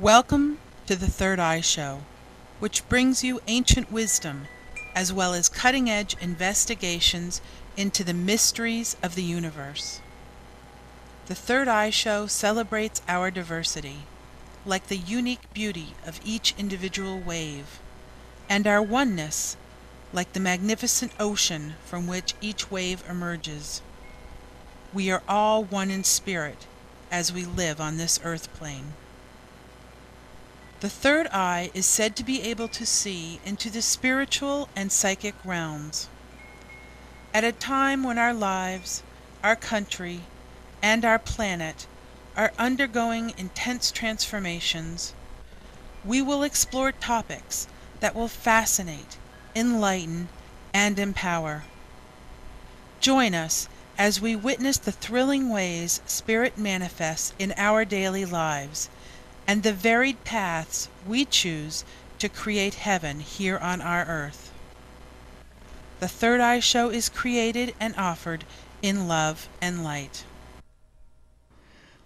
Welcome to the Third Eye Show, which brings you ancient wisdom as well as cutting-edge investigations into the mysteries of the universe. The Third Eye Show celebrates our diversity, like the unique beauty of each individual wave, and our oneness, like the magnificent ocean from which each wave emerges. We are all one in spirit as we live on this earth plane. The third eye is said to be able to see into the spiritual and psychic realms. At a time when our lives, our country, and our planet are undergoing intense transformations, we will explore topics that will fascinate, enlighten, and empower. Join us as we witness the thrilling ways spirit manifests in our daily lives and the varied paths we choose to create heaven here on our earth. The Third Eye Show is created and offered in love and light.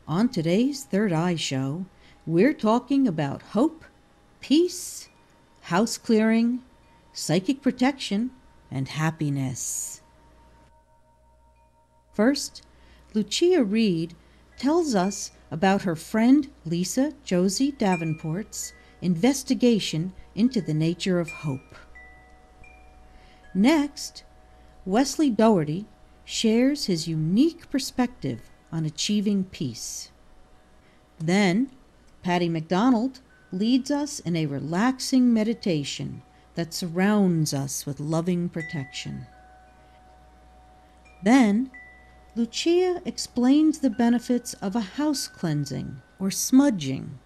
On today's Third Eye Show, we're talking about hope, peace, house clearing, psychic protection, and happiness. First, Lucia Reed tells us about her friend Lisa Josie Davenport's investigation into the nature of hope. Next, Wesley Doherty shares his unique perspective on achieving peace. Then, Patty McDonald leads us in a relaxing meditation that surrounds us with loving protection. Then, Lucia explains the benefits of a house cleansing or smudging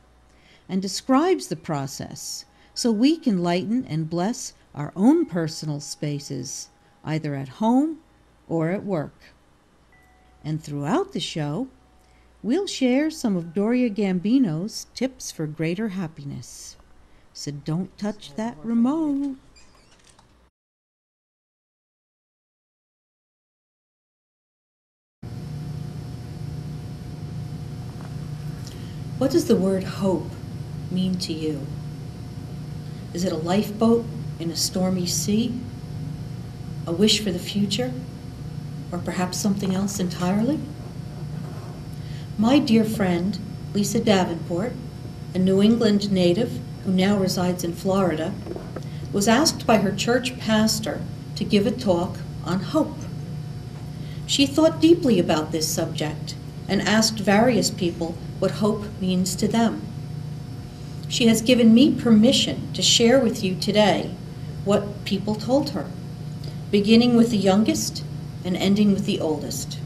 and describes the process so we can lighten and bless our own personal spaces, either at home or at work. And throughout the show, we'll share some of Doria Gambino's tips for greater happiness. So don't touch that remote. What does the word hope mean to you? Is it a lifeboat in a stormy sea? A wish for the future? Or perhaps something else entirely? My dear friend, Lisa Davenport, a New England native who now resides in Florida, was asked by her church pastor to give a talk on hope. She thought deeply about this subject and asked various people what hope means to them. She has given me permission to share with you today what people told her, beginning with the youngest and ending with the oldest.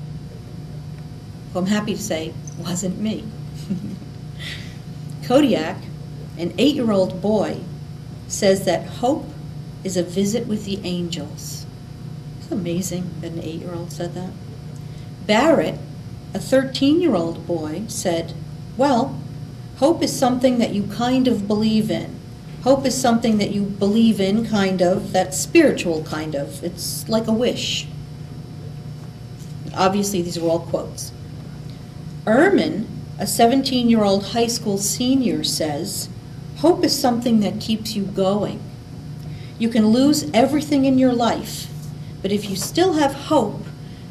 Who I'm happy to say wasn't me. Kodiak, an 8-year-old boy, says that hope is a visit with the angels. It's amazing that an 8-year-old said that. Barrett, a 13-year-old boy, said, well, hope is something that you kind of believe in. Hope is something that you believe in, kind of, that's spiritual, kind of. It's like a wish. Obviously, these are all quotes. Ehrman, a 17-year-old high school senior, says, hope is something that keeps you going. You can lose everything in your life, but if you still have hope,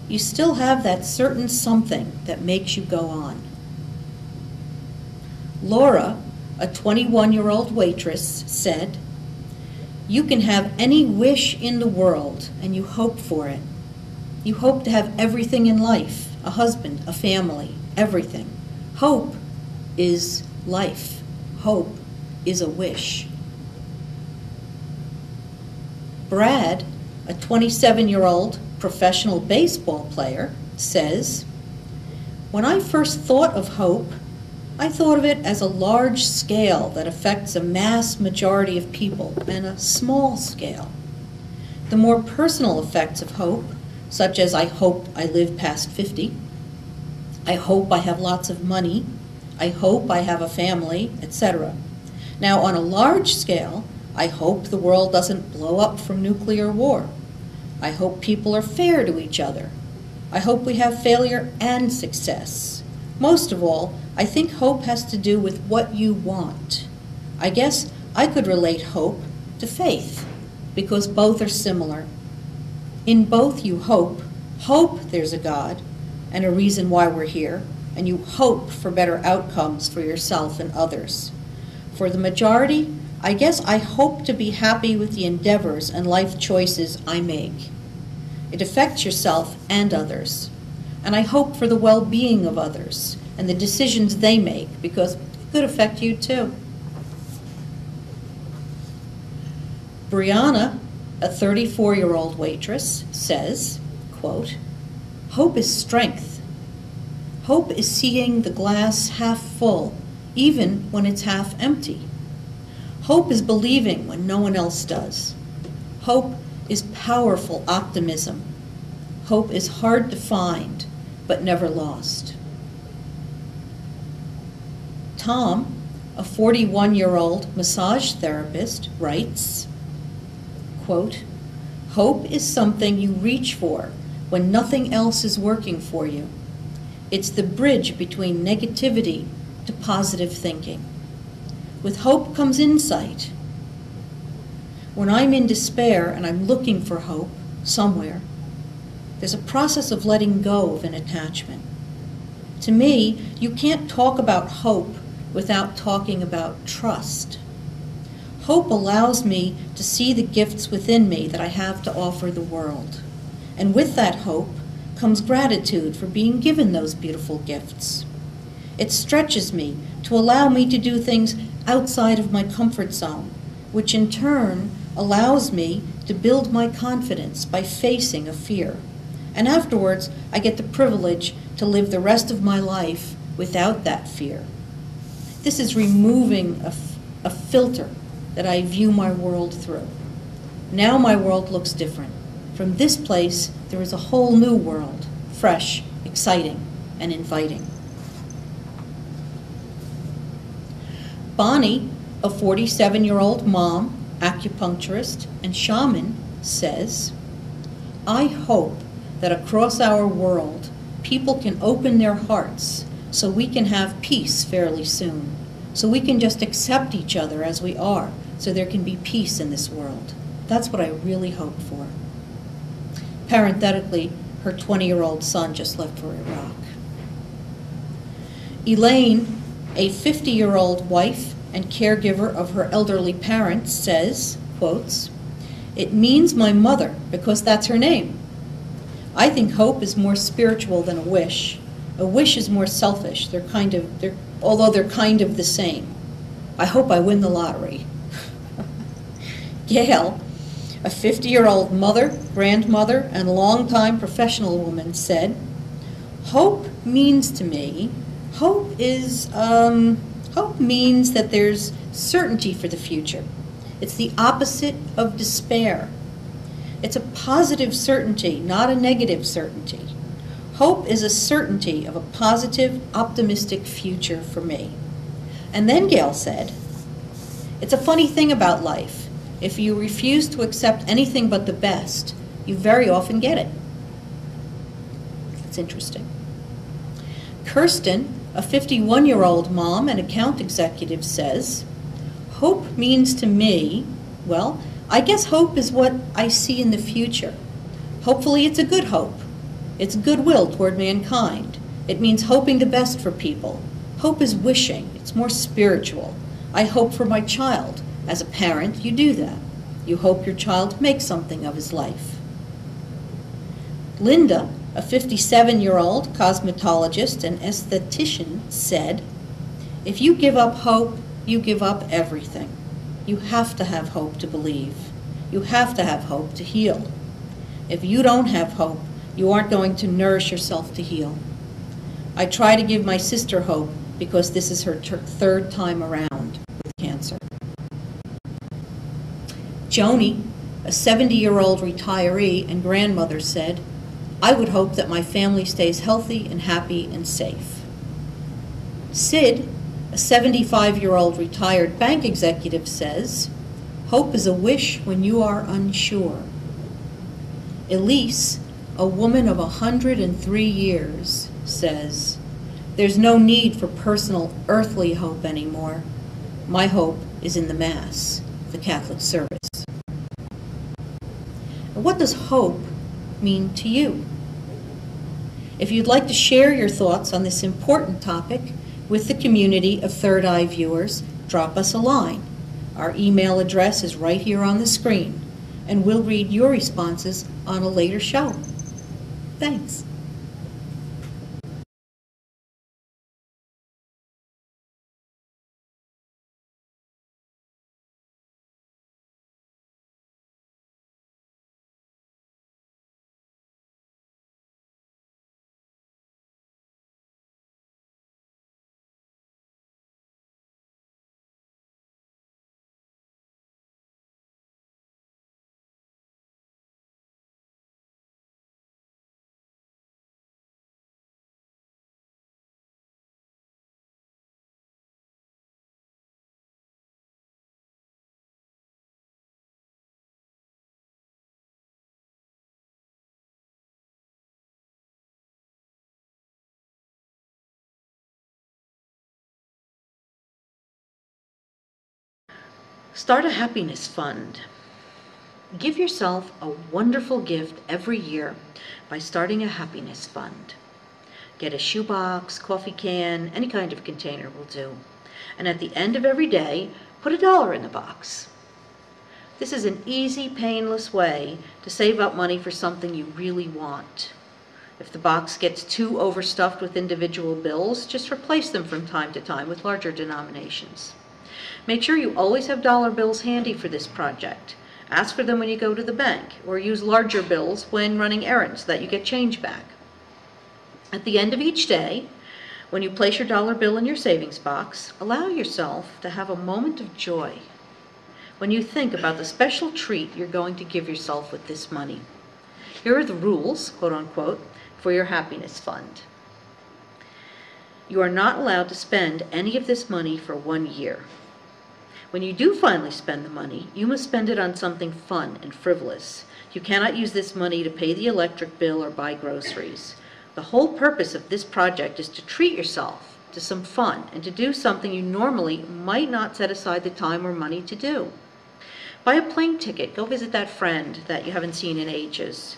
you still have that certain something that makes you go on. Laura, a 21-year-old waitress, said, you can have any wish in the world and you hope for it. You hope to have everything in life, a husband, a family, everything. Hope is life. Hope is a wish. Brad, a 27-year-old professional baseball player, says, when I first thought of hope, I thought of it as a large scale that affects a mass majority of people and a small scale. The more personal effects of hope, such as I hope I live past 50, I hope I have lots of money, I hope I have a family, etc. Now, on a large scale, I hope the world doesn't blow up from nuclear war. I hope people are fair to each other. I hope we have failure and success. Most of all, I think hope has to do with what you want. I guess I could relate hope to faith, because both are similar. In both you hope there's a God and a reason why we're here, and you hope for better outcomes for yourself and others. For the majority, I guess I hope to be happy with the endeavors and life choices I make. It affects yourself and others. And I hope for the well-being of others and the decisions they make, because it could affect you too. Brianna, a 34-year-old waitress, says, quote, "Hope is strength. Hope is seeing the glass half full, even when it's half empty. Hope is believing when no one else does. Hope is powerful optimism. Hope is hard to find, but never lost." Tom, a 41-year-old massage therapist, writes, quote, "Hope is something you reach for when nothing else is working for you. It's the bridge between negativity to positive thinking. With hope comes insight. When I'm in despair and I'm looking for hope somewhere, there's a process of letting go of an attachment. To me, you can't talk about hope without talking about trust. Hope allows me to see the gifts within me that I have to offer the world. And with that hope comes gratitude for being given those beautiful gifts. It stretches me to allow me to do things outside of my comfort zone, which in turn allows me to build my confidence by facing a fear. And afterwards, I get the privilege to live the rest of my life without that fear. This is removing a filter that I view my world through. Now my world looks different. From this place, there is a whole new world, fresh, exciting, and inviting." Bonnie, a 47-year-old mom, acupuncturist, and shaman, says, "I hope that across our world, people can open their hearts so we can have peace fairly soon, so we can just accept each other as we are, so there can be peace in this world. That's what I really hope for." Parenthetically, her 20-year-old son just left for Iraq. Elaine, a 50-year-old wife and caregiver of her elderly parents, says, quotes, "It means my mother because that's her name. I think hope is more spiritual than a wish. A wish is more selfish. Although they're kind of the same. I hope I win the lottery." Gail, a 50-year-old mother, grandmother, and longtime professional woman, said, "Hope means to me, hope means that there's certainty for the future. It's the opposite of despair. It's a positive certainty, not a negative certainty. Hope is a certainty of a positive, optimistic future for me." And then Gail said, "It's a funny thing about life. If you refuse to accept anything but the best, you very often get it." That's interesting. Kirsten, a 51-year-old mom and account executive, says, "Hope means to me, well, I guess hope is what I see in the future. Hopefully it's a good hope. It's goodwill toward mankind. It means hoping the best for people. Hope is wishing. It's more spiritual. I hope for my child. As a parent, you do that. You hope your child makes something of his life." Linda, a 57-year-old cosmetologist and esthetician, said, "If you give up hope, you give up everything. You have to have hope to believe. You have to have hope to heal. If you don't have hope, you aren't going to nourish yourself to heal. I try to give my sister hope because this is her third time around with cancer." Joni, a 70-year-old retiree and grandmother, said, "I would hope that my family stays healthy and happy and safe." Sid, a 75-year-old retired bank executive, says, "Hope is a wish when you are unsure." Elise, a woman of 103 years, says, There's no need for personal earthly hope anymore. My hope is in the Mass, the Catholic service. And what does hope mean to you? If you'd like to share your thoughts on this important topic with the community of Third Eye viewers, drop us a line. Our email address is right here on the screen, and we'll read your responses on a later show. Thanks. Start a happiness fund. Give yourself a wonderful gift every year by starting a happiness fund. Get a shoebox, coffee can, any kind of container will do. And at the end of every day, put $1 in the box. This is an easy, painless way to save up money for something you really want. If the box gets too overstuffed with individual bills, just replace them from time to time with larger denominations. Make sure you always have dollar bills handy for this project. Ask for them when you go to the bank, or use larger bills when running errands so that you get change back. At the end of each day, when you place your dollar bill in your savings box, allow yourself to have a moment of joy when you think about the special treat you're going to give yourself with this money. Here are the rules, quote unquote, for your happiness fund. You are not allowed to spend any of this money for 1 year. When you do finally spend the money, you must spend it on something fun and frivolous. You cannot use this money to pay the electric bill or buy groceries. The whole purpose of this project is to treat yourself to some fun and to do something you normally might not set aside the time or money to do. Buy a plane ticket, go visit that friend that you haven't seen in ages.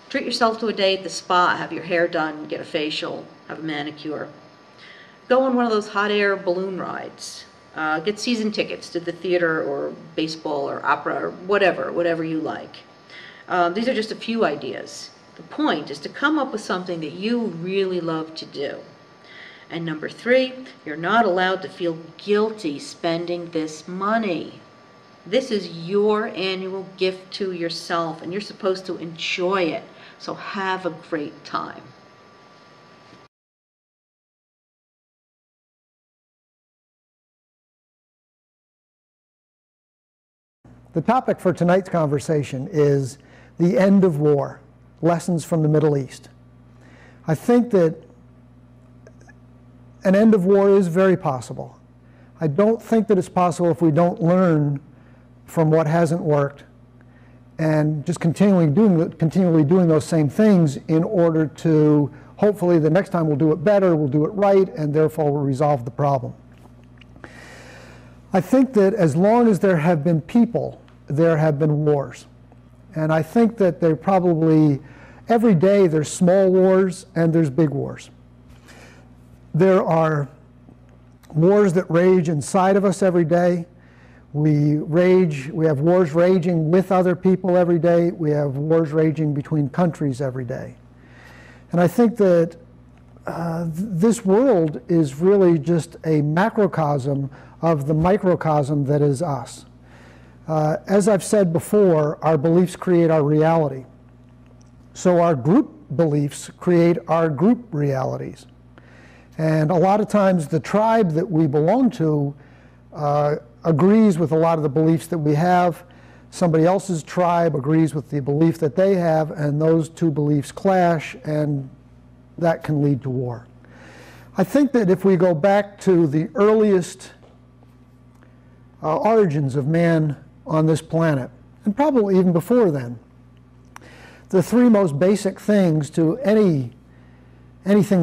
Treat yourself to a day at the spa, have your hair done, get a facial, have a manicure. Go on one of those hot air balloon rides. Get season tickets to the theater or baseball or opera or whatever you like. These are just a few ideas. The point is to come up with something that you really love to do. And number 3, you're not allowed to feel guilty spending this money. This is your annual gift to yourself, and you're supposed to enjoy it. So have a great time. The topic for tonight's conversation is the end of war, lessons from the Middle East. I think that an end of war is very possible. I don't think that it's possible if we don't learn from what hasn't worked and just continually doing those same things in order to, hopefully the next time we'll do it better, we'll do it right, and therefore we'll resolve the problem. I think that as long as there have been people, there have been wars. And I think that there probably, every day there's small wars and there's big wars. There are wars that rage inside of us every day. We have wars raging with other people every day. We have wars raging between countries every day. And I think that this world is really just a macrocosm of the microcosm that is us. As I've said before, our beliefs create our reality. So our group beliefs create our group realities. And a lot of times the tribe that we belong to agrees with a lot of the beliefs that we have. Somebody else's tribe agrees with the belief that they have, and those two beliefs clash, and that can lead to war. I think that if we go back to the earliest origins of man on this planet, and probably even before then, the 3 most basic things to anything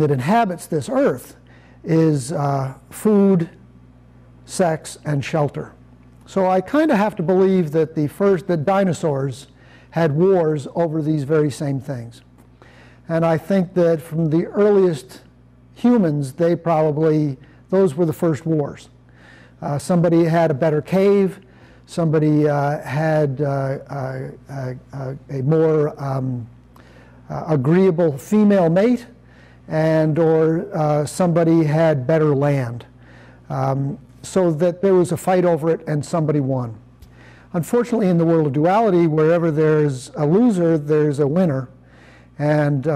that inhabits this earth is food, sex, and shelter. So I kind of have to believe that that dinosaurs had wars over these very same things. And I think that from the earliest humans, those were the first wars. Somebody had a better cave, somebody had a more agreeable female mate, or somebody had better land. So that there was a fight over it and somebody won. Unfortunately, in the world of duality, wherever there's a loser, there's a winner. And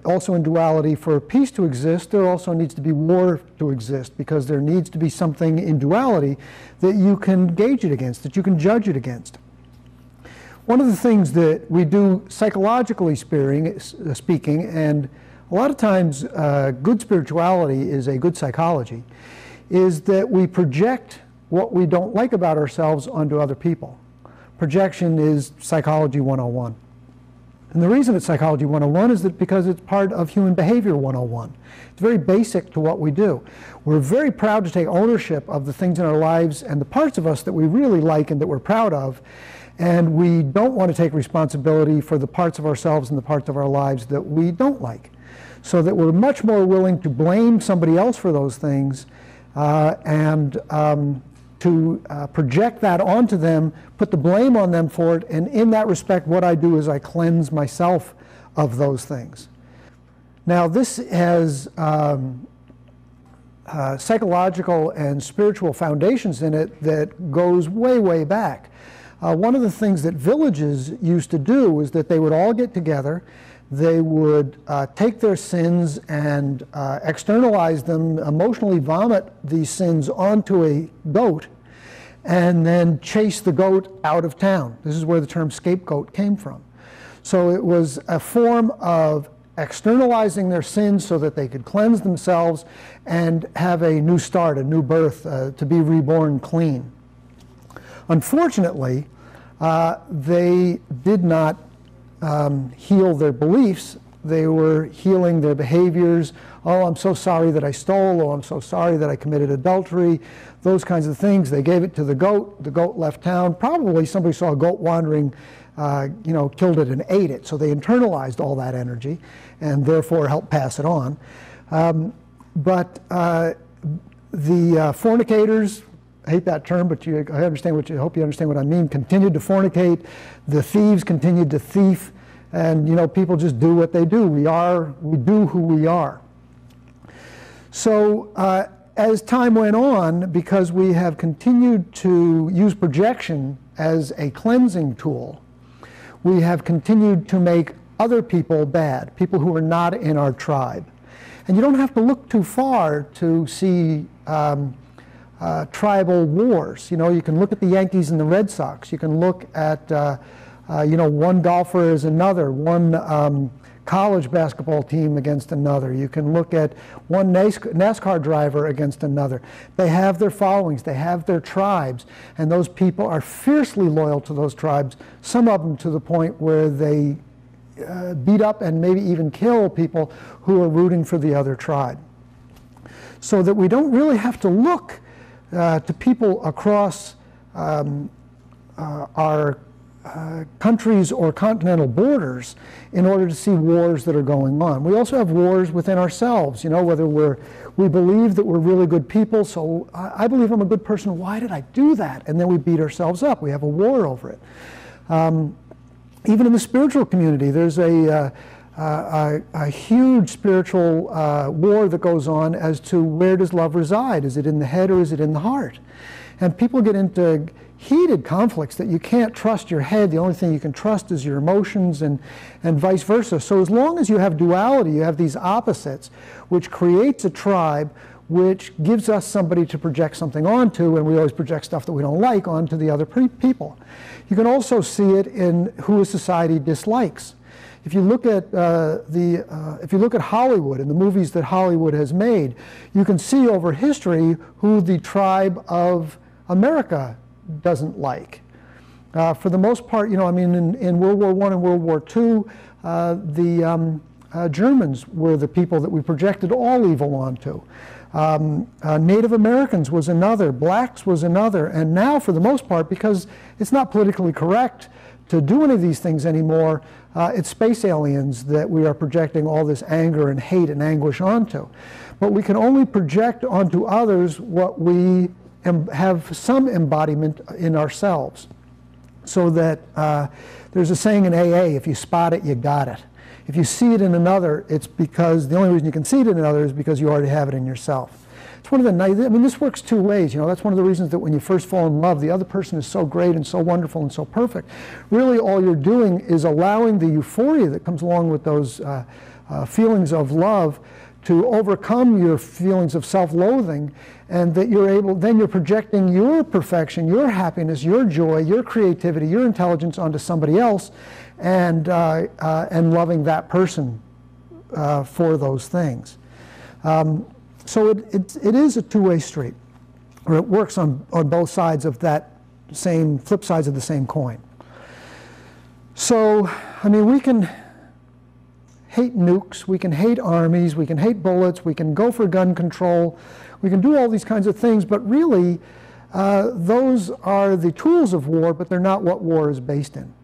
also in duality, for peace to exist, there also needs to be war to exist, because there needs to be something in duality that you can gauge it against, that you can judge it against. One of the things that we do psychologically speaking, and a lot of times good spirituality is a good psychology, is that we project what we don't like about ourselves onto other people. Projection is Psychology 101. And the reason it's Psychology 101 is that because it's part of Human Behavior 101. It's very basic to what we do. We're very proud to take ownership of the things in our lives and the parts of us that we really like and that we're proud of. And we don't want to take responsibility for the parts of ourselves and the parts of our lives that we don't like. So that we're much more willing to blame somebody else for those things and to project that onto them, put the blame on them for it, and in that respect what I do is I cleanse myself of those things. Now this has psychological and spiritual foundations in it that goes way, way back. One of the things that villages used to do is that they would all get together, they would take their sins and externalize them, emotionally vomit these sins onto a goat, and then chase the goat out of town. This is where the term scapegoat came from. So it was a form of externalizing their sins so that they could cleanse themselves and have a new start, a new birth, to be reborn clean. Unfortunately, they did not heal their beliefs. They were healing their behaviors. Oh, I'm so sorry that I stole. Oh, I'm so sorry that I committed adultery. Those kinds of things. They gave it to the goat. The goat left town. Probably somebody saw a goat wandering, killed it and ate it. So they internalized all that energy and therefore helped pass it on. But the fornicators, I hate that term, but I hope you understand what I mean, continued to fornicate. The thieves continued to thief. And people just do what they do. We do who we are. So as time went on, because we have continued to use projection as a cleansing tool, we have continued to make other people bad, people who are not in our tribe. And you don't have to look too far to see tribal wars. You can look at the Yankees and the Red Sox. You can look at one golfer is another, one college basketball team against another. You can look at one NASCAR driver against another. They have their followings, they have their tribes, and those people are fiercely loyal to those tribes, some of them to the point where they beat up and maybe even kill people who are rooting for the other tribe. So that we don't really have to look to people across our countries or continental borders in order to see wars that are going on. We also have wars within ourselves, whether we believe that we're really good people, so I believe I'm a good person, why did I do that? And then we beat ourselves up. We have a war over it. Even in the spiritual community, there's a huge spiritual war that goes on as to where does love reside? Is it in the head or is it in the heart? And people get into heated conflicts that you can't trust your head. The only thing you can trust is your emotions, and vice versa. So as long as you have duality, you have these opposites, which creates a tribe, which gives us somebody to project something onto, and we always project stuff that we don't like onto the other people. You can also see it in who a society dislikes. If you look at if you look at Hollywood and the movies that Hollywood has made, you can see over history who the tribe of America doesn't like. For the most part, in World War I and World War II, the Germans were the people that we projected all evil onto. Native Americans was another, blacks was another, and now for the most part, because it's not politically correct to do any of these things anymore, it's space aliens that we are projecting all this anger and hate and anguish onto. But we can only project onto others what we have some embodiment in ourselves. So that there's a saying in AA, if you spot it, you got it. If you see it in another, it's because the only reason you can see it in another is because you already have it in yourself. It's one of the nice, I mean, this works two ways. You know, that's one of the reasons that when you first fall in love, the other person is so great and so wonderful and so perfect. Really, all you're doing is allowing the euphoria that comes along with those feelings of love to overcome your feelings of self-loathing, and that you're able, then you're projecting your perfection, your happiness, your joy, your creativity, your intelligence onto somebody else, and loving that person for those things. So it is a two-way street, or it works on both sides of that same, flip sides of the same coin. So, I mean, we can hate nukes, we can hate armies, we can hate bullets, we can go for gun control, we can do all these kinds of things, but really those are the tools of war, but they're not what war is based in.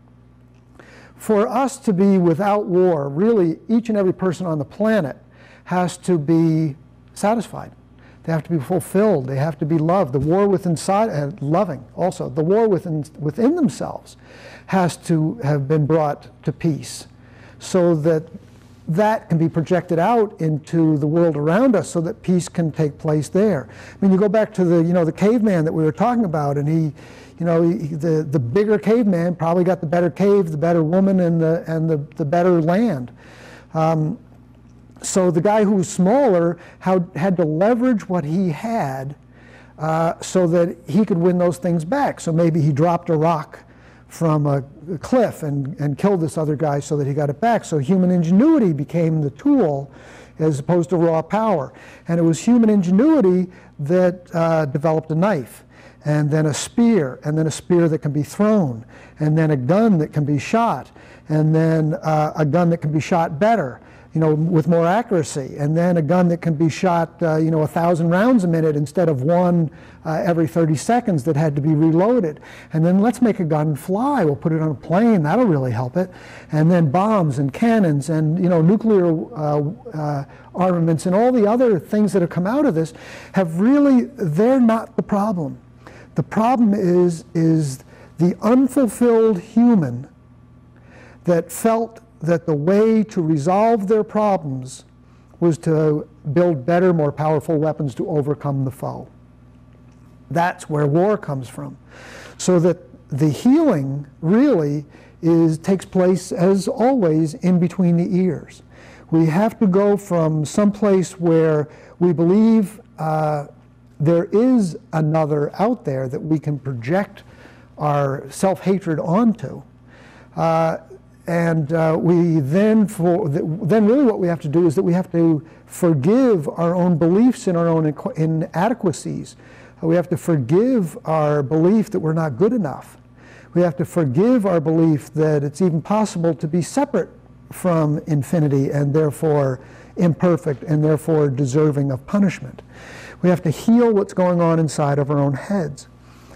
For us to be without war, really each and every person on the planet has to be satisfied. They have to be fulfilled. They have to be loved. The war within loving also. The war within themselves has to have been brought to peace, so that that can be projected out into the world around us, so that peace can take place there. I mean, you go back to the caveman that we were talking about, and the bigger caveman probably got the better cave, the better woman, and the better land. So the guy who was smaller had to leverage what he had so that he could win those things back. So maybe he dropped a rock from a cliff and killed this other guy so that he got it back. So human ingenuity became the tool as opposed to raw power. And it was human ingenuity that developed a knife, and then a spear that can be thrown, and then a gun that can be shot, and then a gun that can be shot better, with more accuracy, and then a gun that can be shot 1,000 rounds a minute instead of one every 30 seconds that had to be reloaded. And then let's make a gun fly. We'll put it on a plane. That'll really help it. And then bombs and cannons and nuclear armaments and all the other things that have come out of this they're not the problem. The problem is the unfulfilled human that felt that the way to resolve their problems was to build better, more powerful weapons to overcome the foe. That's where war comes from. So that the healing really takes place, as always, in between the ears. We have to go from some place where we believe there is another out there that we can project our self-hatred onto. And then really what we have to do is that we have to forgive our own beliefs and our own inadequacies. We have to forgive our belief that we're not good enough. We have to forgive our belief that it's even possible to be separate from infinity and therefore imperfect and therefore deserving of punishment. We have to heal what's going on inside of our own heads,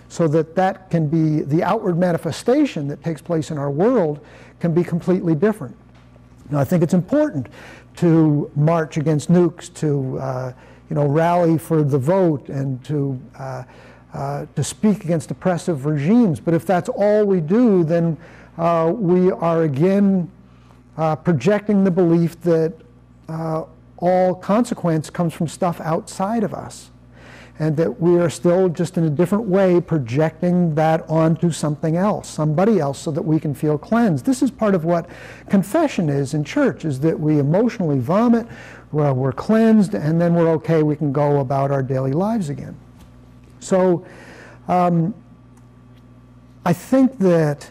so that can be the outward manifestation that takes place in our world can be completely different. Now, I think it's important to march against nukes, to rally for the vote, and to speak against oppressive regimes. But if that's all we do, then we are again projecting the belief that all consequence comes from stuff outside of us, and that we are still just in a different way projecting that onto something else, somebody else, so that we can feel cleansed. This is part of what confession is in church, is that we emotionally vomit, we're cleansed, and then we're okay, we can go about our daily lives again. So I think that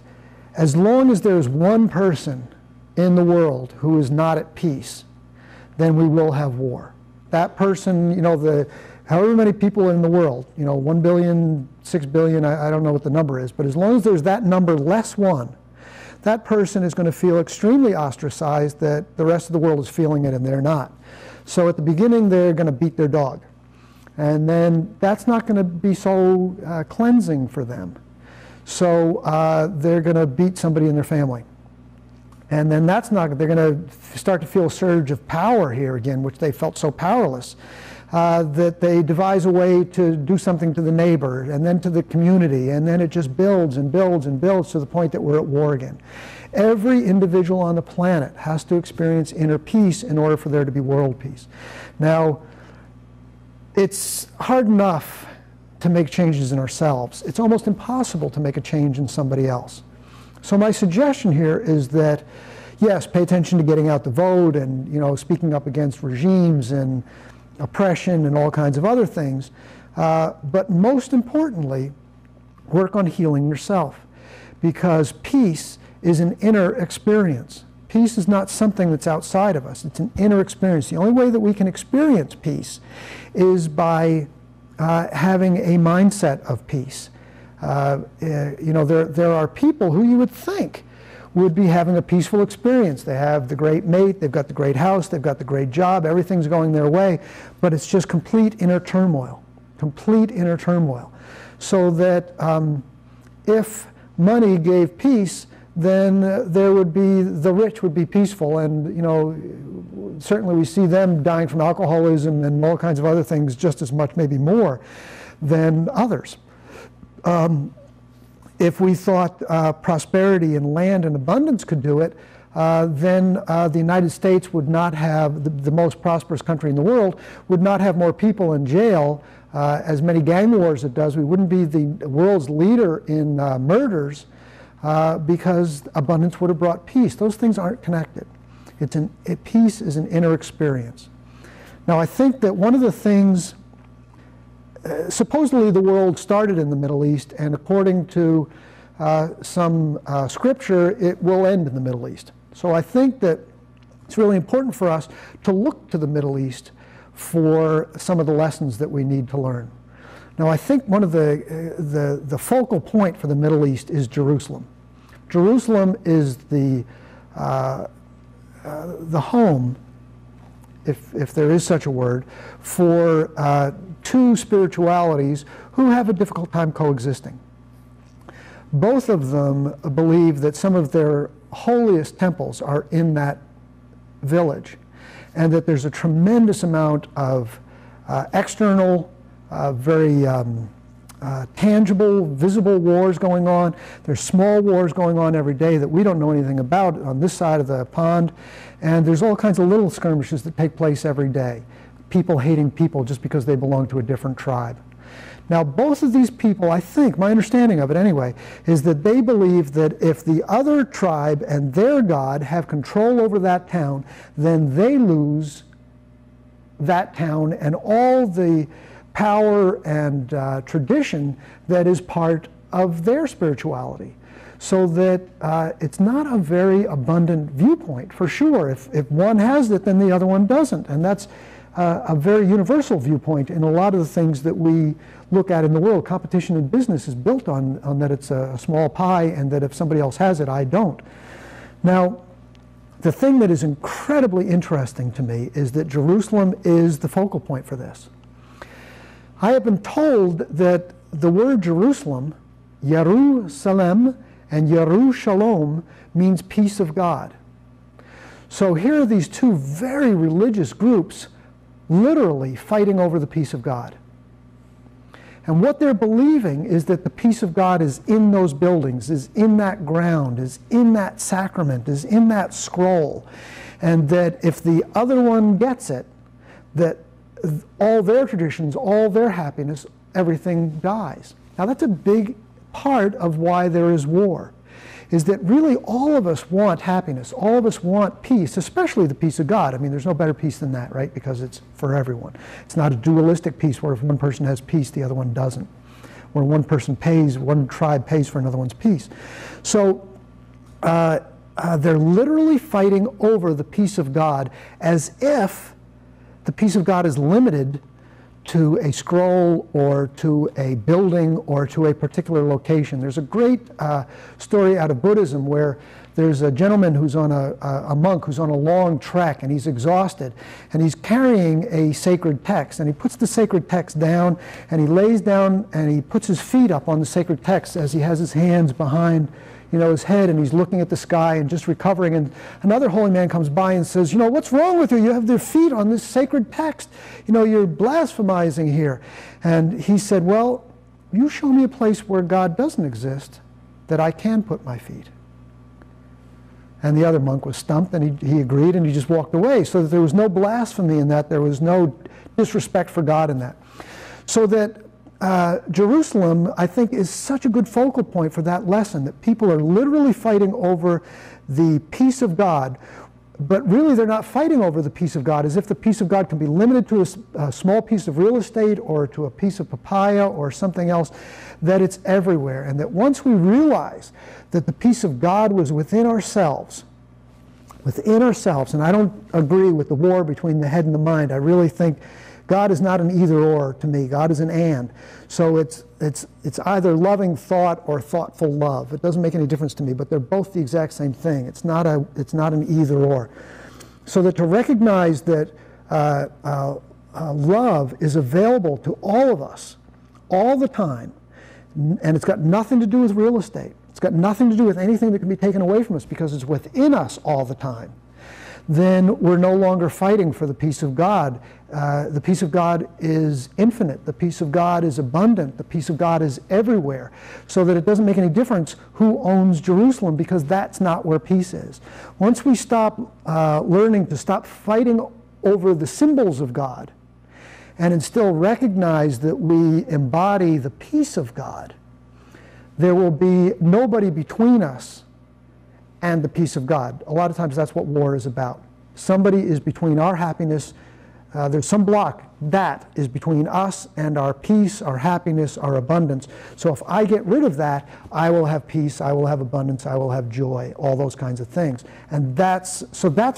as long as there's one person in the world who is not at peace, then we will have war. That person, however many people in the world, 1 billion, 6 billion, I don't know what the number is, but as long as there's that number less one, that person is going to feel extremely ostracized that the rest of the world is feeling it and they're not. So at the beginning, they're going to beat their dog. And then that's not going to be so cleansing for them. So they're going to beat somebody in their family. And then that's not, they're going to start to feel a surge of power here again, which they felt so powerless, that they devise a way to do something to the neighbor and then to the community, and then it just builds and builds and builds to the point that we're at war again. Every individual on the planet has to experience inner peace in order for there to be world peace. Now, it's hard enough to make changes in ourselves. It's almost impossible to make a change in somebody else. So my suggestion here is that, yes, pay attention to getting out the vote and, you know, speaking up against regimes and oppression and all kinds of other things. But most importantly, work on healing yourself, because peace is an inner experience. Peace is not something that's outside of us. It's an inner experience. The only way that we can experience peace is by having a mindset of peace. You know, there are people who you would think would be having a peaceful experience. They have the great mate, they've got the great house, they've got the great job, everything's going their way, but it's just complete inner turmoil, complete inner turmoil. So that if money gave peace, then there would be, the rich would be peaceful, and, you know, certainly we see them dying from alcoholism and all kinds of other things just as much, maybe more, than others. If we thought prosperity and land and abundance could do it, then the United States would not have, the most prosperous country in the world, would not have more people in jail, as many gang wars it does. We wouldn't be the world's leader in murders, because abundance would have brought peace. Those things aren't connected. Peace is an inner experience. Now, I think that one of the things, supposedly the world started in the Middle East, and according to some scripture, it will end in the Middle East. So I think that it's really important for us to look to the Middle East for some of the lessons that we need to learn. Now, I think one of the focal point for the Middle East is Jerusalem. Jerusalem is the home, if there is such a word, for two spiritualities who have a difficult time coexisting. Both of them believe that some of their holiest temples are in that village, and that there's a tremendous amount of external, very tangible, visible wars going on. There's small wars going on every day that we don't know anything about on this side of the pond, and there's all kinds of little skirmishes that take place every day. People hating people just because they belong to a different tribe. Now, both of these people, I think, my understanding of it anyway, is that they believe that if the other tribe and their God have control over that town, then they lose that town and all the power and tradition that is part of their spirituality. So that it's not a very abundant viewpoint, for sure. If one has it, then the other one doesn't. And that's a very universal viewpoint in a lot of the things that we look at in the world. Competition in business is built on that it's a small pie, and that if somebody else has it, I don't. Now, the thing that is incredibly interesting to me is that Jerusalem is the focal point for this. I have been told that the word Jerusalem, Yerusalem, and Yerushalom means peace of God. So here are these two very religious groups literally fighting over the peace of God. And what they're believing is that the peace of God is in those buildings, is in that ground, is in that sacrament, is in that scroll. And that if the other one gets it, that all their traditions, all their happiness, everything dies. Now that's a big part of why there is war, is that really all of us want happiness, all of us want peace, especially the peace of God. I mean, there's no better peace than that, right? Because it's for everyone. It's not a dualistic peace where if one person has peace, the other one doesn't. Where one person pays, one tribe pays for another one's peace. So they're literally fighting over the peace of God as if the peace of God is limited to a scroll or to a building or to a particular location. There's a great story out of Buddhism where there's a gentleman who's on a monk who's on a long trek, and he's exhausted, and he's carrying a sacred text, and he puts the sacred text down, and he lays down and he puts his feet up on the sacred text as he has his hands behind, you know, his head, and he's looking at the sky and just recovering. And another holy man comes by and says, you know, what's wrong with you? You have your feet on this sacred text. You know, you're blasphemizing here. And he said, well, you show me a place where God doesn't exist that I can put my feet. And the other monk was stumped, and he agreed, and he just walked away. So that there was no blasphemy in that. There was no disrespect for God in that. So that Jerusalem, I think, is such a good focal point for that lesson, that people are literally fighting over the peace of God, but really they're not fighting over the peace of God as if the peace of God can be limited to a small piece of real estate or to a piece of papaya or something else, that it's everywhere. And that once we realize that the peace of God was within ourselves, and I don't agree with the war between the head and the mind. I really think God is not an either or to me. God is an and. So it's either loving thought or thoughtful love. It doesn't make any difference to me, but they're both the exact same thing. It's not an either or. So that to recognize that love is available to all of us all the time, and it's got nothing to do with real estate. It's got nothing to do with anything that can be taken away from us because it's within us all the time. Then we're no longer fighting for the peace of God. The peace of God is infinite. The peace of God is abundant. The peace of God is everywhere. So that it doesn't make any difference who owns Jerusalem, because that's not where peace is. Once we stop learning to stop fighting over the symbols of God and still recognize that we embody the peace of God, there will be nobody between us and the peace of God. A lot of times that's what war is about. Somebody is between our happiness. There's some block that is between us and our peace, our happiness, our abundance. So if I get rid of that, I will have peace, I will have abundance, I will have joy, all those kinds of things. And that's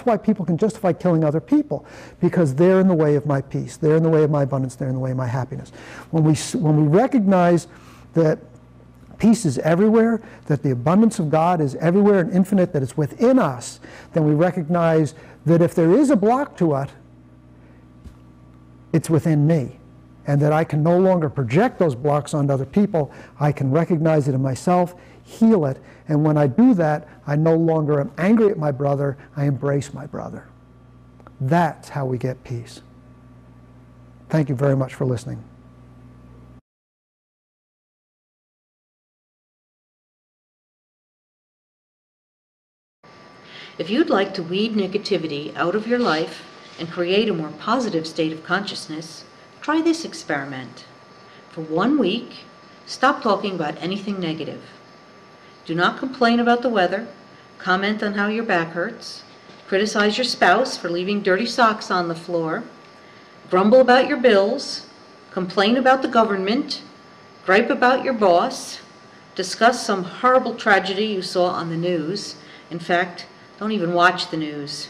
why people can justify killing other people, because they're in the way of my peace, they're in the way of my abundance, they're in the way of my happiness. When we recognize that peace is everywhere, that the abundance of God is everywhere and infinite, that it's within us, then we recognize that if there is a block to it, it's within me, and that I can no longer project those blocks onto other people. I can recognize it in myself, heal it, and when I do that, I no longer am angry at my brother, I embrace my brother. That's how we get peace. Thank you very much for listening. If you'd like to weed negativity out of your life and create a more positive state of consciousness, try this experiment. For 1 week, stop talking about anything negative. Do not complain about the weather, comment on how your back hurts, criticize your spouse for leaving dirty socks on the floor, grumble about your bills, complain about the government, gripe about your boss, discuss some horrible tragedy you saw on the news. In fact, don't even watch the news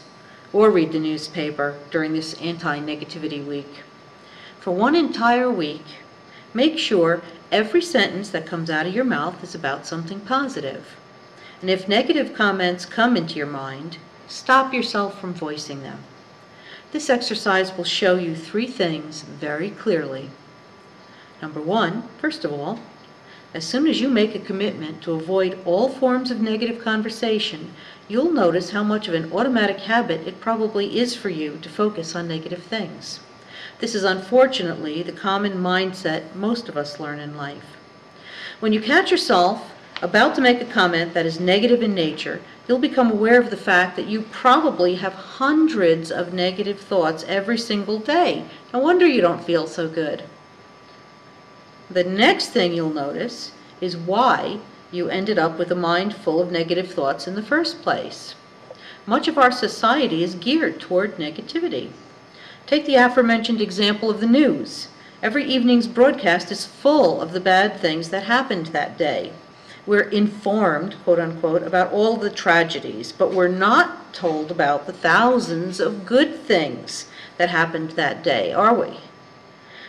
or read the newspaper during this anti-negativity week. For 1 entire week, make sure every sentence that comes out of your mouth is about something positive. And if negative comments come into your mind, stop yourself from voicing them. This exercise will show you 3 things very clearly. Number 1, first of all, as soon as you make a commitment to avoid all forms of negative conversation, you'll notice how much of an automatic habit it probably is for you to focus on negative things. This is unfortunately the common mindset most of us learn in life. When you catch yourself about to make a comment that is negative in nature, you'll become aware of the fact that you probably have hundreds of negative thoughts every single day. No wonder you don't feel so good. The next thing you'll notice is why you ended up with a mind full of negative thoughts in the first place. Much of our society is geared toward negativity. Take the aforementioned example of the news. Every evening's broadcast is full of the bad things that happened that day. We're informed, quote unquote, about all the tragedies, but we're not told about the thousands of good things that happened that day, are we?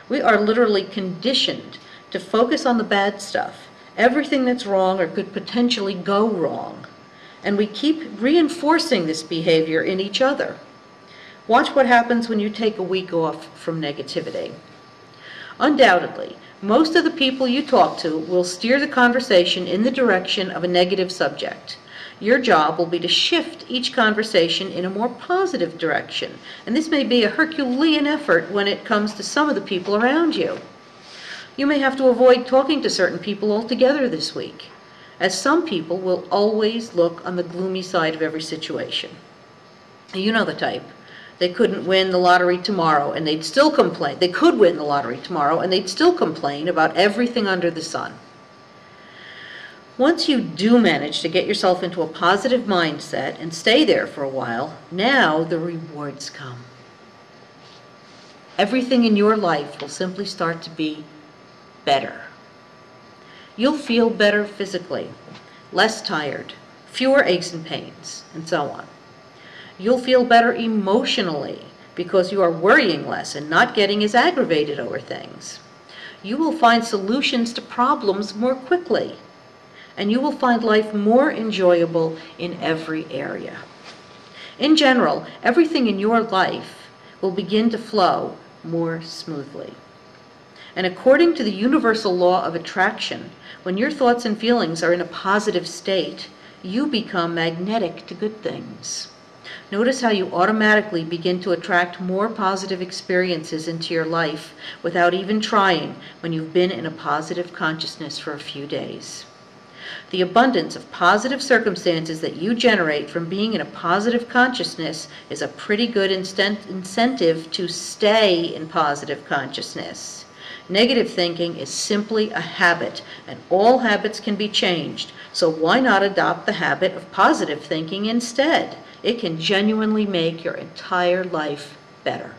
We are literally conditioned to focus on the bad stuff, everything that's wrong or could potentially go wrong. And we keep reinforcing this behavior in each other. Watch what happens when you take a week off from negativity. Undoubtedly, most of the people you talk to will steer the conversation in the direction of a negative subject. Your job will be to shift each conversation in a more positive direction, and this may be a Herculean effort when it comes to some of the people around you. You may have to avoid talking to certain people altogether this week, as some people will always look on the gloomy side of every situation. You know the type. They couldn't win the lottery tomorrow and they'd still complain. They could win the lottery tomorrow and they'd still complain about everything under the sun. Once you do manage to get yourself into a positive mindset and stay there for a while, now the rewards come. Everything in your life will simply start to be better. You'll feel better physically, less tired, fewer aches and pains, and so on. You'll feel better emotionally because you are worrying less and not getting as aggravated over things. You will find solutions to problems more quickly, and you will find life more enjoyable in every area. In general, everything in your life will begin to flow more smoothly. And according to the universal law of attraction, when your thoughts and feelings are in a positive state, you become magnetic to good things. Notice how you automatically begin to attract more positive experiences into your life without even trying when you've been in a positive consciousness for a few days. The abundance of positive circumstances that you generate from being in a positive consciousness is a pretty good incentive to stay in positive consciousness. Negative thinking is simply a habit, and all habits can be changed, so why not adopt the habit of positive thinking instead? It can genuinely make your entire life better.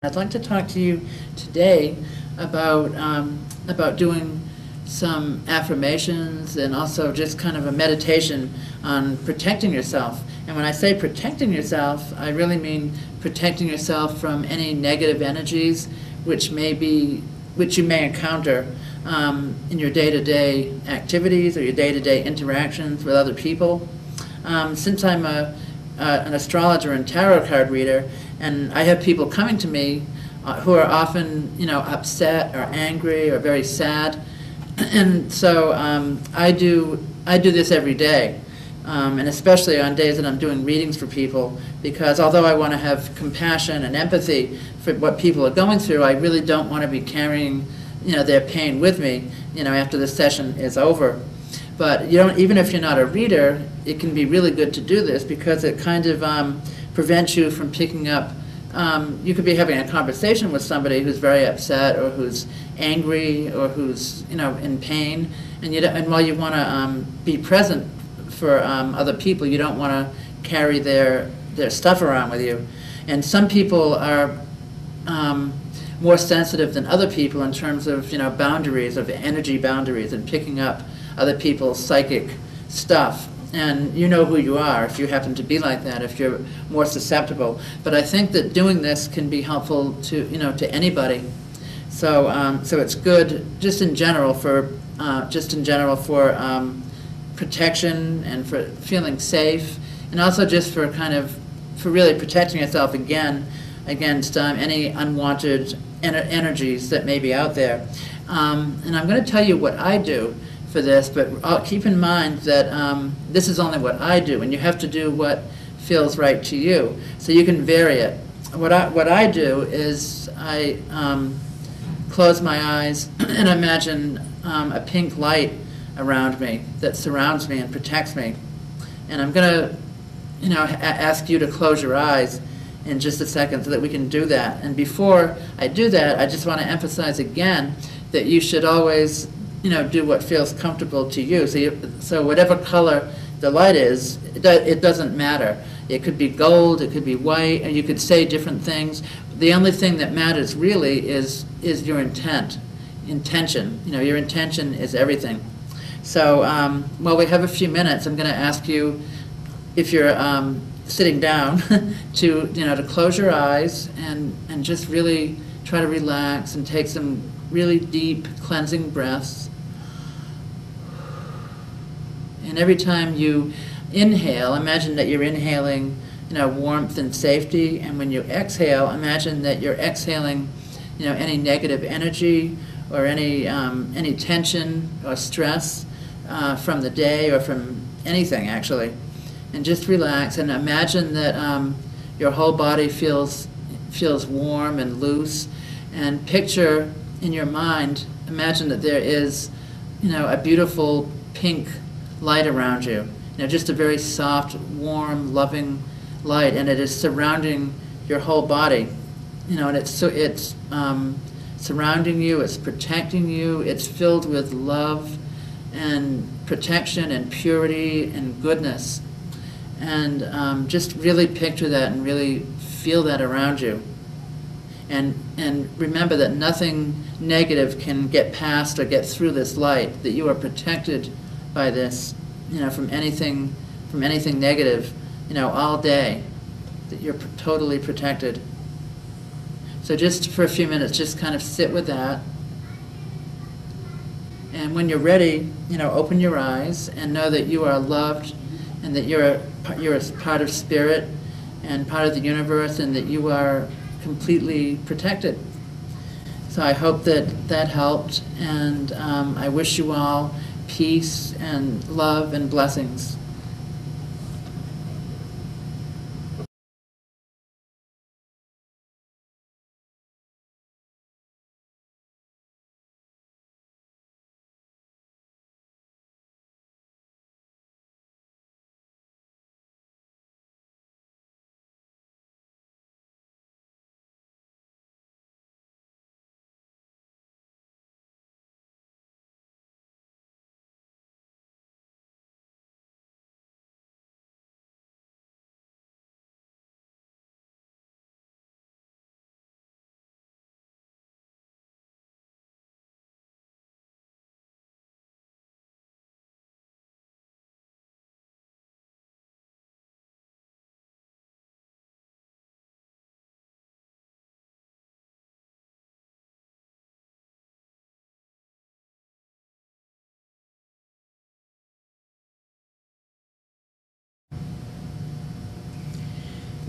I'd like to talk to you today about doing some affirmations and also just kind of a meditation on protecting yourself. And when I say protecting yourself, I really mean protecting yourself from any negative energies which you may encounter in your day-to-day activities or your day-to-day interactions with other people. Since I'm an astrologer and tarot card reader, and I have people coming to me who are often, upset or angry or very sad, and so I do this every day. And especially on days that I'm doing readings for people, because although I want to have compassion and empathy for what people are going through, I really don't want to be carrying, their pain with me, after the session is over. But even if you're not a reader, it can be really good to do this because it kind of prevents you from picking up. You could be having a conversation with somebody who's very upset or who's angry or who's in pain, and while you want to be present for other people, you don't want to carry their stuff around with you. And some people are more sensitive than other people in terms of boundaries, of energy boundaries, and picking up other people's psychic stuff. And you know who you are if you happen to be like that, if you're more susceptible. But I think that doing this can be helpful to to anybody. So so it's good just in general for protection and for feeling safe, and also just for really protecting yourself against any unwanted energies that may be out there. And I'm going to tell you what I do for this, but keep in mind that this is only what I do, and you have to do what feels right to you. So you can vary it. What I do is I close my eyes and imagine a pink light around me that surrounds me and protects me. And I'm going to ask you to close your eyes in just a second so that we can do that. And before I do that, I just want to emphasize again that you should always do what feels comfortable to you. So whatever color the light is, it doesn't matter. It could be gold, it could be white, and you could say different things. The only thing that matters really is your intention. Your intention is everything. So while we have a few minutes, I'm going to ask you if you're sitting down to, to close your eyes and just really try to relax and take some really deep cleansing breaths. And every time you inhale, imagine that you're inhaling, warmth and safety, and when you exhale, imagine that you're exhaling, any negative energy or any tension or stress from the day or from anything, actually. And just relax and imagine that your whole body feels warm and loose, and picture in your mind, imagine that there is, a beautiful pink light around you, just a very soft, warm, loving light, and it is surrounding your whole body, and it's surrounding you, it's protecting you, it's filled with love and protection and purity and goodness. And just really picture that and really feel that around you. And remember that nothing negative can get past or get through this light, that you are protected by this, from anything negative, all day, that you're totally protected. So just for a few minutes, just kind of sit with that. And when you're ready, open your eyes and know that you are loved and that you're a part of spirit and part of the universe, and that you are completely protected. So I hope that helped, and I wish you all peace and love and blessings.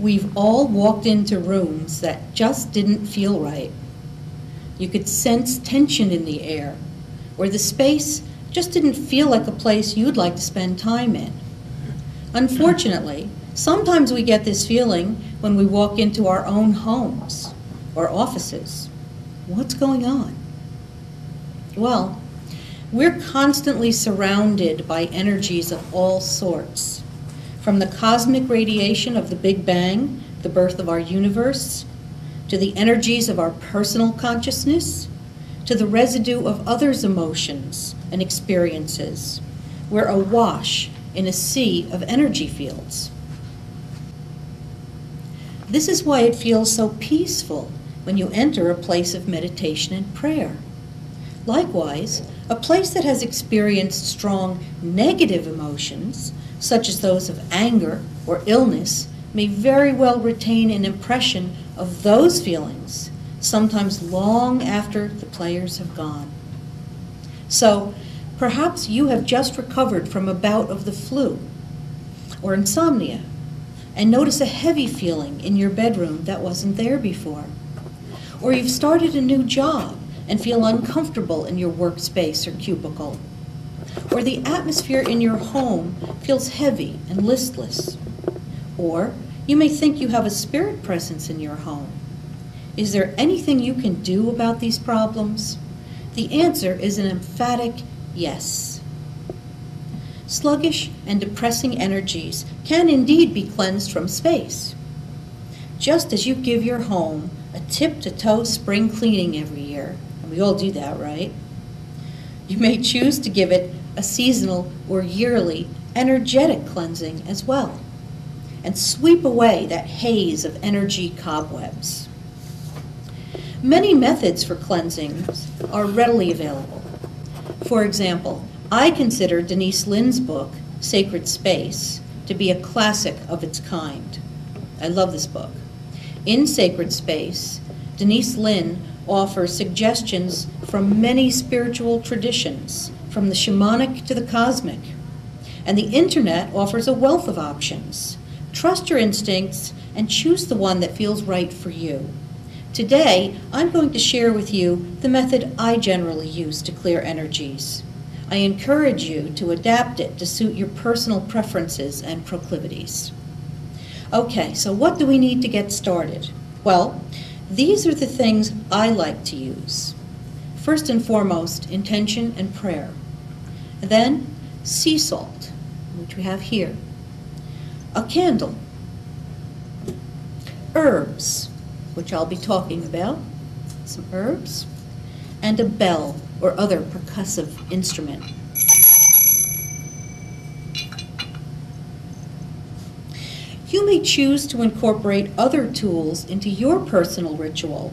We've all walked into rooms that just didn't feel right. You could sense tension in the air, or the space just didn't feel like a place you'd like to spend time in. Unfortunately, sometimes we get this feeling when we walk into our own homes or offices. What's going on? Well, we're constantly surrounded by energies of all sorts. From the cosmic radiation of the Big Bang, the birth of our universe, to the energies of our personal consciousness, to the residue of others' emotions and experiences. We're awash in a sea of energy fields. This is why it feels so peaceful when you enter a place of meditation and prayer. Likewise, a place that has experienced strong negative emotions, such as those of anger or illness, may very well retain an impression of those feelings, sometimes long after the players have gone. So, perhaps you have just recovered from a bout of the flu or insomnia and notice a heavy feeling in your bedroom that wasn't there before. Or you've started a new job and feel uncomfortable in your workspace or cubicle. Or the atmosphere in your home feels heavy and listless. Or you may think you have a spirit presence in your home. Is there anything you can do about these problems? The answer is an emphatic yes. Sluggish and depressing energies can indeed be cleansed from space. Just as you give your home a tip-to-toe spring cleaning every year, and we all do that, right? You may choose to give it a seasonal or yearly energetic cleansing as well, and sweep away that haze of energy cobwebs. Many methods for cleansings are readily available. For example, I consider Denise Linn's book, Sacred Space, to be a classic of its kind. I love this book. In Sacred Space, Denise Linn offers suggestions from many spiritual traditions, from the shamanic to the cosmic. And the internet offers a wealth of options. Trust your instincts and choose the one that feels right for you. Today, I'm going to share with you the method I generally use to clear energies. I encourage you to adapt it to suit your personal preferences and proclivities. Okay, so what do we need to get started? Well, these are the things I like to use. First and foremost, intention and prayer. Then, sea salt, which we have here. A candle. Herbs, which I'll be talking about. Some herbs. And a bell or other percussive instrument. You may choose to incorporate other tools into your personal ritual.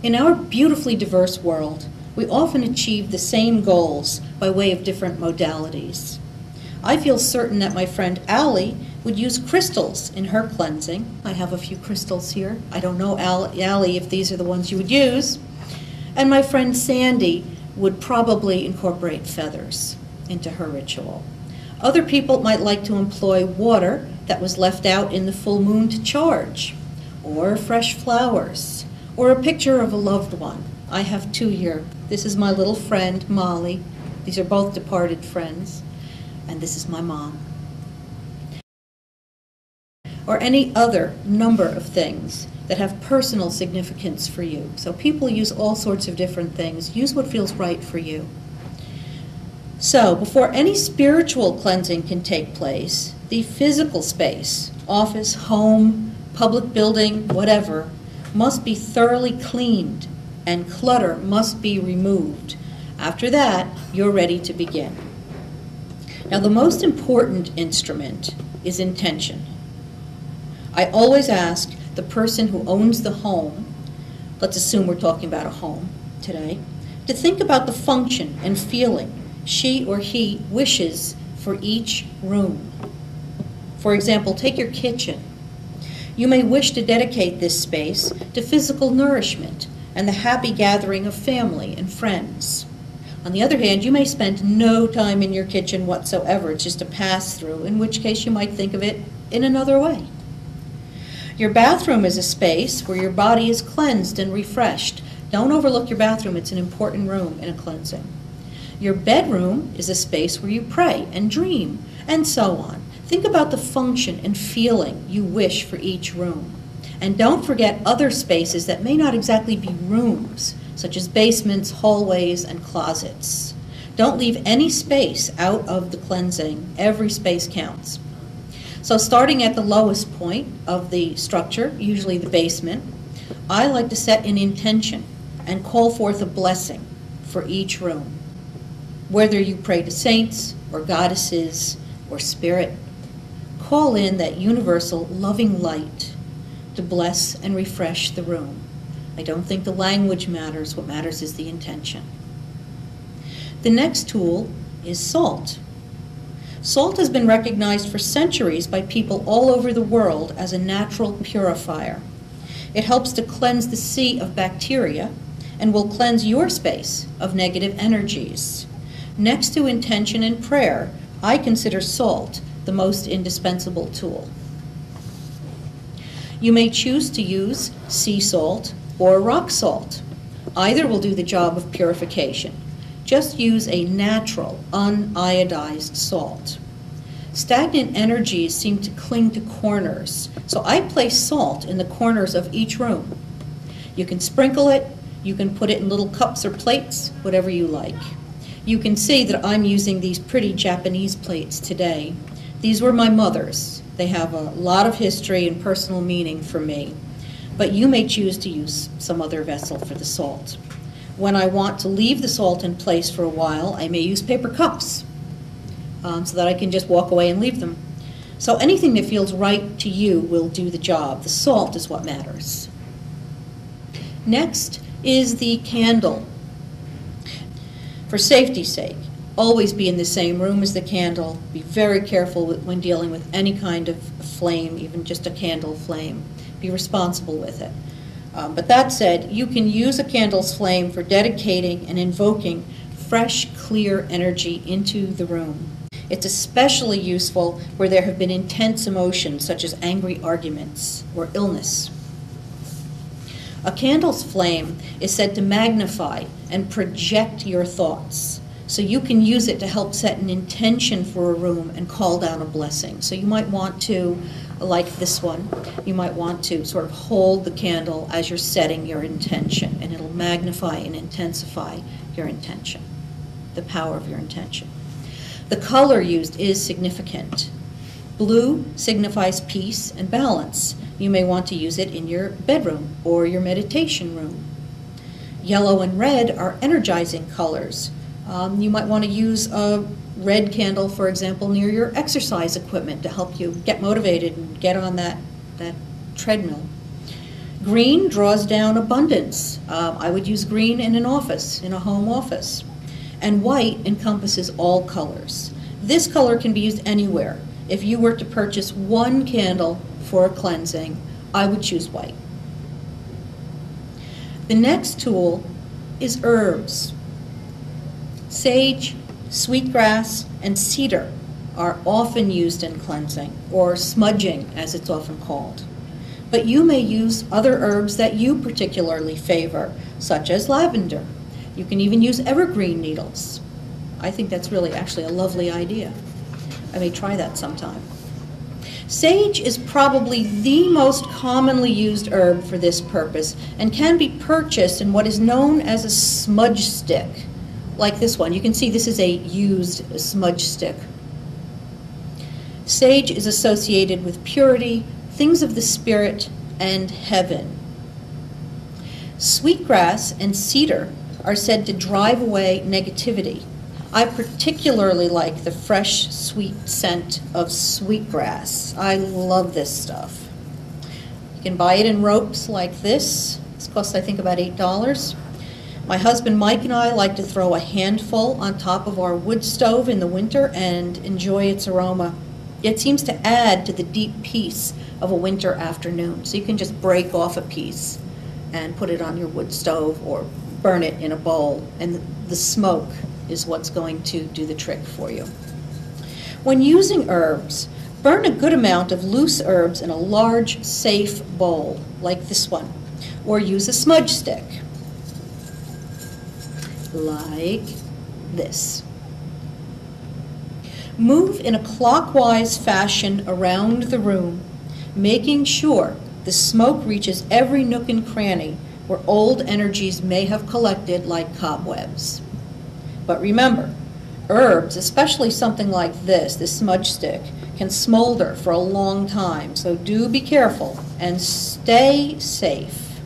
In our beautifully diverse world, we often achieve the same goals by way of different modalities. I feel certain that my friend Allie would use crystals in her cleansing. I have a few crystals here. I don't know, Allie, if these are the ones you would use. And my friend Sandy would probably incorporate feathers into her ritual. Other people might like to employ water that was left out in the full moon to charge, or fresh flowers, or a picture of a loved one. I have two here. This is my little friend, Molly. These are both departed friends. And this is my mom. Or any other number of things that have personal significance for you. So people use all sorts of different things. Use what feels right for you. So before any spiritual cleansing can take place, the physical space, office, home, public building, whatever, must be thoroughly cleaned and clutter must be removed. After that, you're ready to begin. Now, the most important instrument is intention. I always ask the person who owns the home, let's assume we're talking about a home today, to think about the function and feeling she or he wishes for each room. For example, take your kitchen. You may wish to dedicate this space to physical nourishment and the happy gathering of family and friends. On the other hand, you may spend no time in your kitchen whatsoever. It's just a pass-through, in which case you might think of it in another way. Your bathroom is a space where your body is cleansed and refreshed. Don't overlook your bathroom. It's an important room in a cleansing. Your bedroom is a space where you pray and dream, and so on. Think about the function and feeling you wish for each room. And don't forget other spaces that may not exactly be rooms, such as basements, hallways, and closets. Don't leave any space out of the cleansing. Every space counts. So starting at the lowest point of the structure, usually the basement, I like to set an intention and call forth a blessing for each room. Whether you pray to saints or goddesses or spirit, call in that universal loving light to bless and refresh the room. I don't think the language matters. What matters is the intention. The next tool is salt. Salt has been recognized for centuries by people all over the world as a natural purifier. It helps to cleanse the sea of bacteria and will cleanse your space of negative energies. Next to intention and prayer, I consider salt the most indispensable tool. You may choose to use sea salt or rock salt. Either will do the job of purification. Just use a natural, uniodized salt. Stagnant energies seem to cling to corners, so I place salt in the corners of each room. You can sprinkle it, you can put it in little cups or plates, whatever you like. You can see that I'm using these pretty Japanese plates today. These were my mother's. They have a lot of history and personal meaning for me, but you may choose to use some other vessel for the salt. When I want to leave the salt in place for a while, I may use paper cups so that I can just walk away and leave them. So anything that feels right to you will do the job. The salt is what matters. Next is the candle. For safety's sake, Always be in the same room as the candle. Be very careful when dealing with any kind of flame, even just a candle flame. Be responsible with it. But that said, you can use a candle's flame for dedicating and invoking fresh, clear energy into the room. It's especially useful where there have been intense emotions, such as angry arguments or illness. A candle's flame is said to magnify and project your thoughts. So you can use it to help set an intention for a room and call down a blessing. So you might want to, like this one, you might want to sort of hold the candle as you're setting your intention, and it'll magnify and intensify your intention, the power of your intention. The color used is significant. Blue signifies peace and balance. You may want to use it in your bedroom or your meditation room. Yellow and red are energizing colors. You might want to use a red candle, for example, near your exercise equipment to help you get motivated and get on that treadmill. Green draws down abundance. I would use green in an office, in a home office. And white encompasses all colors. This color can be used anywhere. If you were to purchase one candle for a cleansing, I would choose white. The next tool is herbs. Sage, sweetgrass, and cedar are often used in cleansing, or smudging as it's often called. But you may use other herbs that you particularly favor, such as lavender. You can even use evergreen needles. I think that's really actually a lovely idea. I may try that sometime. Sage is probably the most commonly used herb for this purpose and can be purchased in what is known as a smudge stick, like this one. You can see this is a used smudge stick. Sage is associated with purity, things of the spirit, and heaven. Sweetgrass and cedar are said to drive away negativity. I particularly like the fresh, sweet scent of sweetgrass. I love this stuff. You can buy it in ropes like this. This costs, I think, about $8. My husband Mike and I like to throw a handful on top of our wood stove in the winter and enjoy its aroma. It seems to add to the deep peace of a winter afternoon. So you can just break off a piece and put it on your wood stove or burn it in a bowl, and the smoke is what's going to do the trick for you. When using herbs, burn a good amount of loose herbs in a large, safe bowl, like this one, or use a smudge stick, like this. Move in a clockwise fashion around the room, making sure the smoke reaches every nook and cranny where old energies may have collected like cobwebs. But remember, herbs, especially something like this smudge stick, can smolder for a long time, so do be careful and stay safe.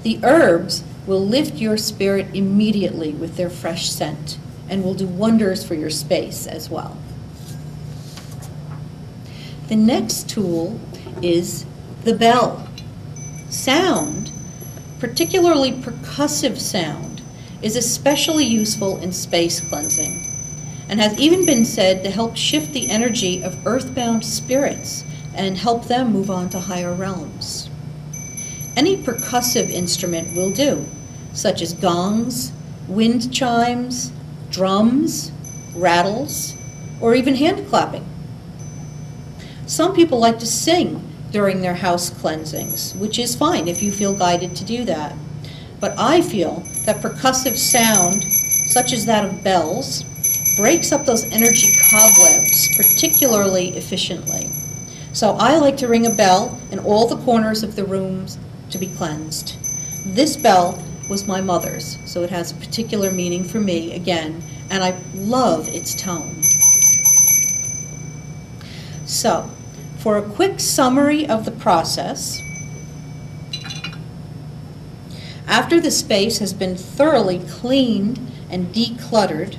The herbs will lift your spirit immediately with their fresh scent and will do wonders for your space as well. The next tool is the bell. Sound, particularly percussive sound, is especially useful in space cleansing and has even been said to help shift the energy of earthbound spirits and help them move on to higher realms. Any percussive instrument will do, such as gongs, wind chimes, drums, rattles, or even hand clapping. Some people like to sing during their house cleansings, which is fine if you feel guided to do that. But I feel that percussive sound, such as that of bells, breaks up those energy cobwebs particularly efficiently. So I like to ring a bell in all the corners of the rooms to be cleansed. This bell was my mother's, so it has a particular meaning for me again, and I love its tone. So, for a quick summary of the process, after the space has been thoroughly cleaned and decluttered,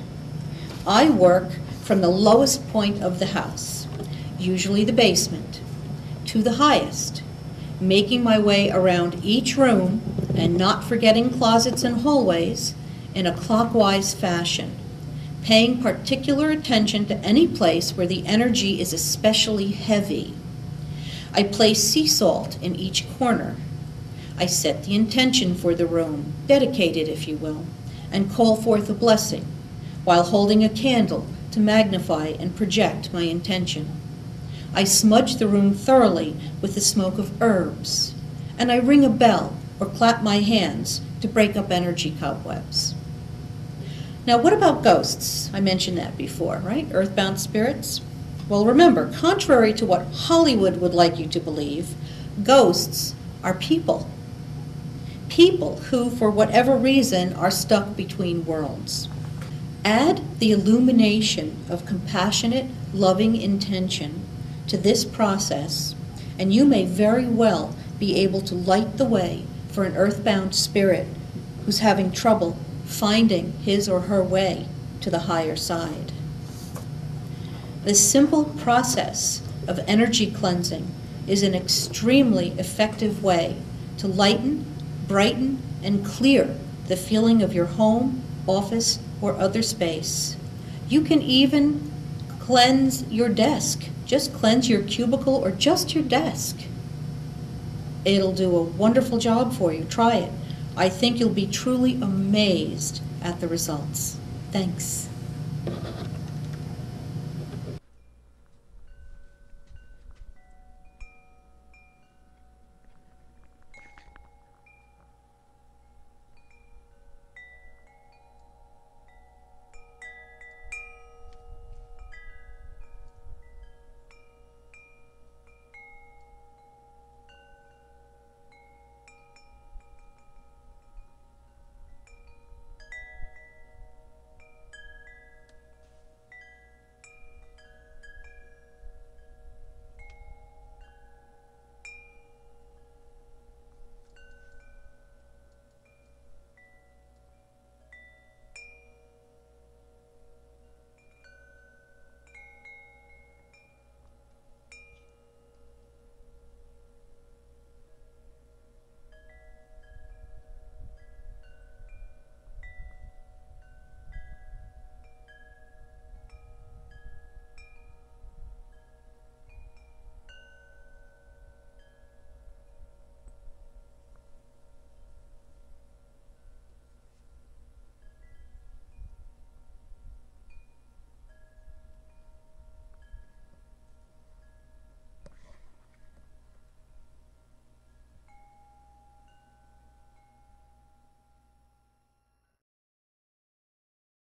I work from the lowest point of the house, usually the basement, to the highest, making my way around each room and not forgetting closets and hallways in a clockwise fashion, paying particular attention to any place where the energy is especially heavy. I place sea salt in each corner. I set the intention for the room, dedicate it if you will, and call forth a blessing, while holding a candle to magnify and project my intention. I smudge the room thoroughly with the smoke of herbs, and I ring a bell or clap my hands to break up energy cobwebs. Now, what about ghosts? I mentioned that before, right? Earthbound spirits? Well, remember, contrary to what Hollywood would like you to believe, ghosts are people. People who, for whatever reason, are stuck between worlds. Add the illumination of compassionate, loving intention to this process, and you may very well be able to light the way for an earthbound spirit who's having trouble finding his or her way to the higher side. This simple process of energy cleansing is an extremely effective way to lighten, brighten, and clear the feeling of your home, office, or other space. You can even cleanse your desk. Just cleanse your cubicle or just your desk. It'll do a wonderful job for you. Try it. I think you'll be truly amazed at the results. Thanks.